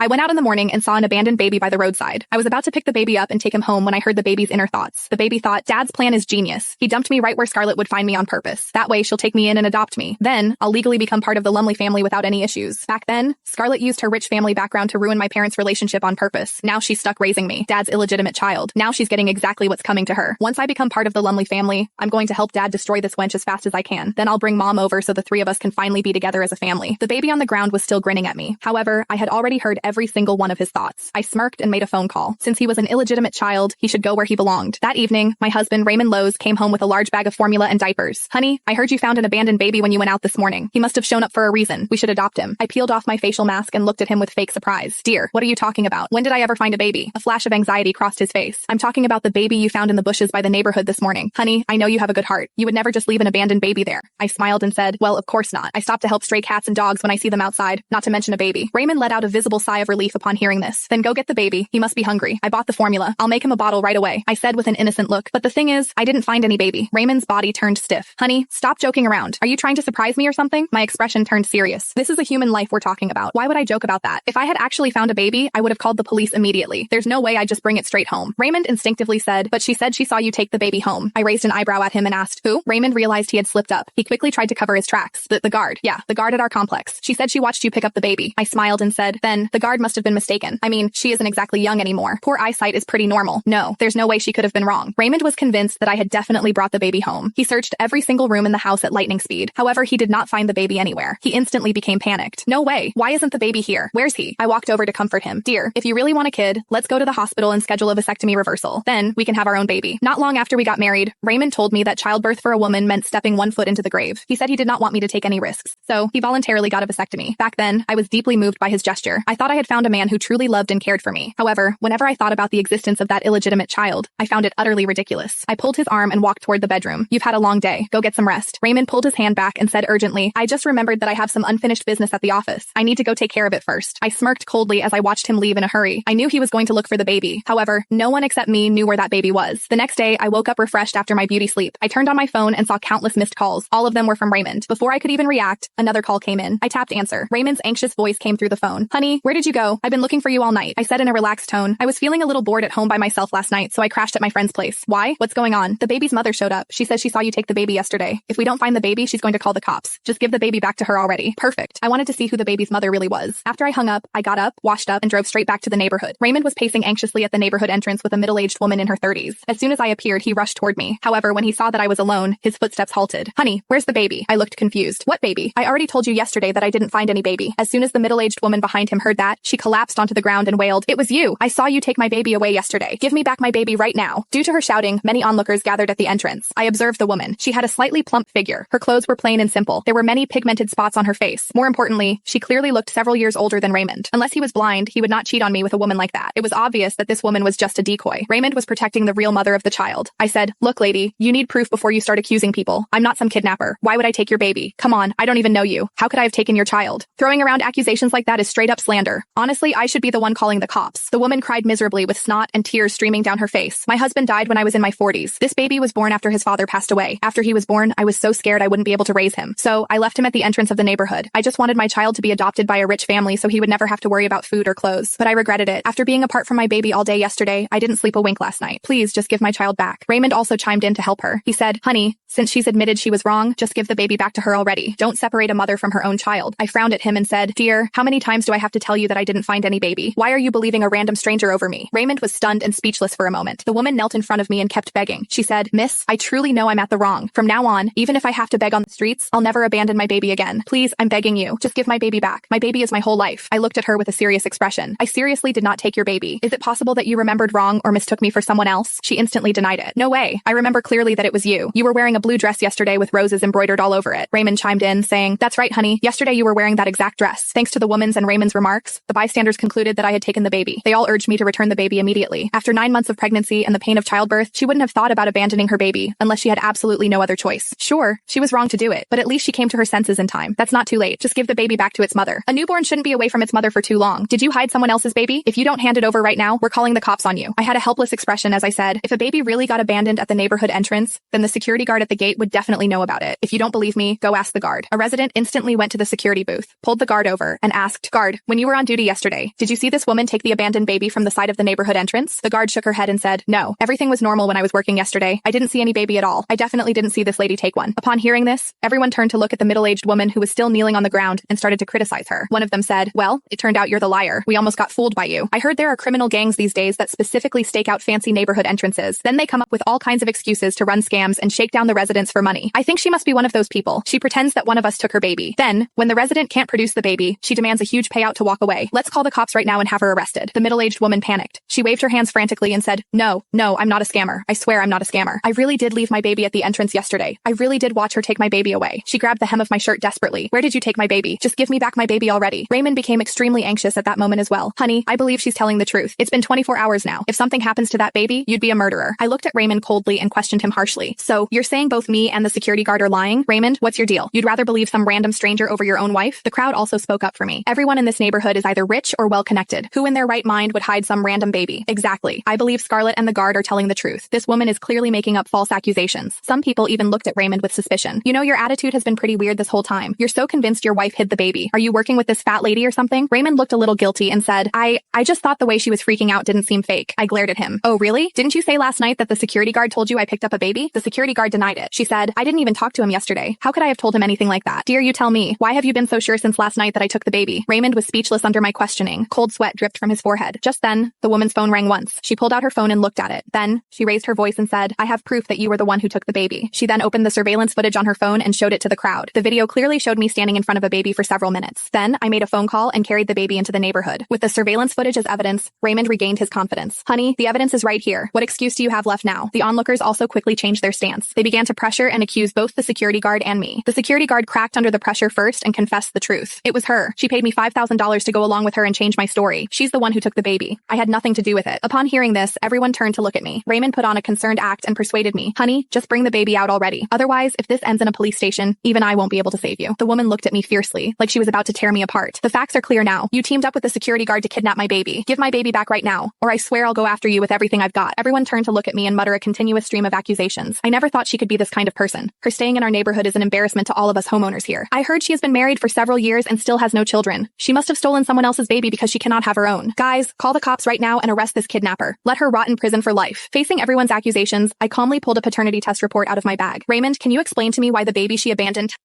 I went out in the morning and saw an abandoned baby by the roadside. I was about to pick the baby up and take him home when I heard the baby's inner thoughts. The baby thought, Dad's plan is genius. He dumped me right where Scarlett would find me on purpose. That way she'll take me in and adopt me. Then I'll legally become part of the Lumley family without any issues. Back then, Scarlett used her rich family background to ruin my parents' relationship on purpose. Now she's stuck raising me, Dad's illegitimate child. Now she's getting exactly what's coming to her. Once I become part of the Lumley family, I'm going to help Dad destroy this wench as fast as I can. Then I'll bring Mom over so the three of us can finally be together as a family. The baby on the ground was still grinning at me. However, I had already heard every single one of his thoughts. I smirked and made a phone call. Since he was an illegitimate child, he should go where he belonged. That evening, my husband, Raymond Lowe's, came home with a large bag of formula and diapers. Honey, I heard you found an abandoned baby when you went out this morning. He must have shown up for a reason. We should adopt him. I peeled off my facial mask and looked at him with fake surprise. Dear, what are you talking about? When did I ever find a baby? A flash of anxiety crossed his face. I'm talking about the baby you found in the bushes by the neighborhood this morning. Honey, I know you have a good heart. You would never just leave an abandoned baby there. I smiled and said, well, of course not. I stop to help stray cats and dogs when I see them outside, not to mention a baby. Raymond let out a visible sigh of relief upon hearing this. Then go get the baby. He must be hungry. I bought the formula. I'll make him a bottle right away, I said with an innocent look. But the thing is, I didn't find any baby. Raymond's body turned stiff. Honey, stop joking around. Are you trying to surprise me or something? My expression turned serious. This is a human life we're talking about. Why would I joke about that? If I had actually found a baby, I would have called the police immediately. There's no way I'd just bring it straight home. Raymond instinctively said, but she said she saw you take the baby home. I raised an eyebrow at him and asked, who? Raymond realized he had slipped up. He quickly tried to cover his tracks. The guard. Yeah, the guard at our complex. She said she watched you pick up the baby. I smiled and said, then, the guard must have been mistaken. I mean, she isn't exactly young anymore. Poor eyesight is pretty normal. No, there's no way she could have been wrong. Raymond was convinced that I had definitely brought the baby home. He searched every single room in the house at lightning speed. However, he did not find the baby anywhere. He instantly became panicked. No way. Why isn't the baby here? Where's he? I walked over to comfort him. Dear, if you really want a kid, let's go to the hospital and schedule a vasectomy reversal. Then we can have our own baby. Not long after we got married, Raymond told me that childbirth for a woman meant stepping one foot into the grave. He said he did not want me to take any risks, so he voluntarily got a vasectomy. Back then, I was deeply moved by his gesture. I thought I had found a man who truly loved and cared for me. However, whenever I thought about the existence of that illegitimate child, I found it utterly ridiculous. I pulled his arm and walked toward the bedroom. You've had a long day. Go get some rest. Raymond pulled his hand back and said urgently, I just remembered that I have some unfinished business at the office. I need to go take care of it first. I smirked coldly as I watched him leave in a hurry. I knew he was going to look for the baby. However, no one except me knew where that baby was. The next day, I woke up refreshed after my beauty sleep. I turned on my phone and saw countless missed calls. All of them were from Raymond. Before I could even react, another call came in. I tapped answer. Raymond's anxious voice came through the phone. Honey, where did you go? I've been looking for you all night. I said in a relaxed tone. I was feeling a little bored at home by myself last night, so I crashed at my friend's place. Why? What's going on? The baby's mother showed up. She says she saw you take the baby yesterday. If we don't find the baby, she's going to call the cops. Just give the baby back to her already. Perfect. I wanted to see who the baby's mother really was. After I hung up, I got up, washed up, and drove straight back to the neighborhood. Raymond was pacing anxiously at the neighborhood entrance with a middle-aged woman in her 30s. As soon as I appeared, he rushed toward me. However, when he saw that I was alone, his footsteps halted. Honey, where's the baby? I looked confused. What baby? I already told you yesterday that I didn't find any baby. As soon as the middle-aged woman behind him heard that, she collapsed onto the ground and wailed, It was you! I saw you take my baby away yesterday. Give me back my baby right now. Due to her shouting, many onlookers gathered at the entrance. I observed the woman. She had a slightly plump figure. Her clothes were plain and simple. There were many pigmented spots on her face. More importantly, she clearly looked several years older than Raymond. Unless he was blind, he would not cheat on me with a woman like that. It was obvious that this woman was just a decoy. Raymond was protecting the real mother of the child. I said, Look, lady, you need proof before you start accusing people. I'm not some kidnapper. Why would I take your baby? Come on, I don't even know you. How could I have taken your child? Throwing around accusations like that is straight up slander. Honestly, I should be the one calling the cops. The woman cried miserably with snot and tears streaming down her face. My husband died when I was in my 40s. This baby was born after his father passed away. After he was born, I was so scared I wouldn't be able to raise him. So I left him at the entrance of the neighborhood. I just wanted my child to be adopted by a rich family so he would never have to worry about food or clothes. But I regretted it. After being apart from my baby all day yesterday, I didn't sleep a wink last night. Please just give my child back. Raymond also chimed in to help her. He said, Honey, since she's admitted she was wrong, just give the baby back to her already. Don't separate a mother from her own child. I frowned at him and said, Dear, how many times do I have to tell you that I didn't find any baby? Why are you believing a random stranger over me? Raymond was stunned and speechless for a moment. The woman knelt in front of me and kept begging. She said, Miss, I truly know I'm at the wrong. From now on, even if I have to beg on the streets, I'll never abandon my baby again. Please, I'm begging you. Just give my baby back. My baby is my whole life. I looked at her with a serious expression. I seriously did not take your baby. Is it possible that you remembered wrong or mistook me for someone else? She instantly denied it. No way. I remember clearly that it was you. You were wearing a blue dress yesterday with roses embroidered all over it. Raymond chimed in, saying, That's right, honey. Yesterday you were wearing that exact dress. Thanks to the woman's and Raymond's remarks, the bystanders concluded that I had taken the baby. They all urged me to return the baby immediately. After 9 months of pregnancy and the pain of childbirth, she wouldn't have thought about abandoning her baby unless she had absolutely no other choice. Sure, she was wrong to do it, but at least she came to her senses in time. That's not too late. Just give the baby back to its mother. A newborn shouldn't be away from its mother for too long. Did you hide someone else's baby? If you don't hand it over right now, we're calling the cops on you. I had a helpless expression as I said, if a baby really got abandoned at the neighborhood entrance, then the security guard at the gate would definitely know about it. If you don't believe me, go ask the guard. A resident instantly went to the security booth, pulled the guard over, and asked, Guard, when you were on on duty yesterday. Did you see this woman take the abandoned baby from the side of the neighborhood entrance? The guard shook her head and said, no, everything was normal when I was working yesterday. I didn't see any baby at all. I definitely didn't see this lady take one. Upon hearing this, everyone turned to look at the middle-aged woman who was still kneeling on the ground and started to criticize her. One of them said, well, it turned out you're the liar. We almost got fooled by you. I heard there are criminal gangs these days that specifically stake out fancy neighborhood entrances. Then they come up with all kinds of excuses to run scams and shake down the residents for money. I think she must be one of those people. She pretends that one of us took her baby. Then, when the resident can't produce the baby, she demands a huge payout to walk away. Let's call the cops right now and have her arrested. The middle-aged woman panicked. She waved her hands frantically and said, no, I'm not a scammer. I swear I'm not a scammer. I really did leave my baby at the entrance yesterday. I really did watch her take my baby away. She grabbed the hem of my shirt desperately. Where did you take my baby? Just give me back my baby already. Raymond became extremely anxious at that moment as well. Honey, I believe she's telling the truth. It's been 24 hours now. If something happens to that baby, you'd be a murderer. I looked at Raymond coldly and questioned him harshly. So, you're saying both me and the security guard are lying? Raymond, what's your deal? You'd rather believe some random stranger over your own wife? The crowd also spoke up for me. Everyone in this neighborhood is either rich or well-connected. Who in their right mind would hide some random baby? Exactly. I believe Scarlett and the guard are telling the truth. This woman is clearly making up false accusations. Some people even looked at Raymond with suspicion. You know, your attitude has been pretty weird this whole time. You're so convinced your wife hid the baby. Are you working with this fat lady or something? Raymond looked a little guilty and said, I just thought the way she was freaking out didn't seem fake. I glared at him. Oh, really? Didn't you say last night that the security guard told you I picked up a baby? The security guard denied it. She said, I didn't even talk to him yesterday. How could I have told him anything like that? Dear, you tell me. Why have you been so sure since last night that I took the baby? Raymond was speechless under my questioning. Cold sweat dripped from his forehead. Just then, the woman's phone rang once. She pulled out her phone and looked at it. Then, she raised her voice and said, I have proof that you were the one who took the baby. She then opened the surveillance footage on her phone and showed it to the crowd. The video clearly showed me standing in front of a baby for several minutes. Then, I made a phone call and carried the baby into the neighborhood. With the surveillance footage as evidence, Raymond regained his confidence. Honey, the evidence is right here. What excuse do you have left now? The onlookers also quickly changed their stance. They began to pressure and accuse both the security guard and me. The security guard cracked under the pressure first and confessed the truth. It was her. She paid me $5,000 to go along with her and change my story. She's the one who took the baby. I had nothing to do with it. Upon hearing this, everyone turned to look at me. Raymond put on a concerned act and persuaded me, honey, just bring the baby out already. Otherwise, if this ends in a police station, even I won't be able to save you. The woman looked at me fiercely, like she was about to tear me apart. The facts are clear now. You teamed up with the security guard to kidnap my baby. Give my baby back right now, or I swear I'll go after you with everything I've got. Everyone turned to look at me and mutter a continuous stream of accusations. I never thought she could be this kind of person. Her staying in our neighborhood is an embarrassment to all of us homeowners here. I heard she has been married for several years and still has no children. She must have stolen someone else's baby because she cannot have her own. Guys, call the cops right now and arrest this kidnapper. Let her rot in prison for life. Facing everyone's accusations, I calmly pulled a paternity test report out of my bag. Raymond, can you explain to me why the baby she abandoned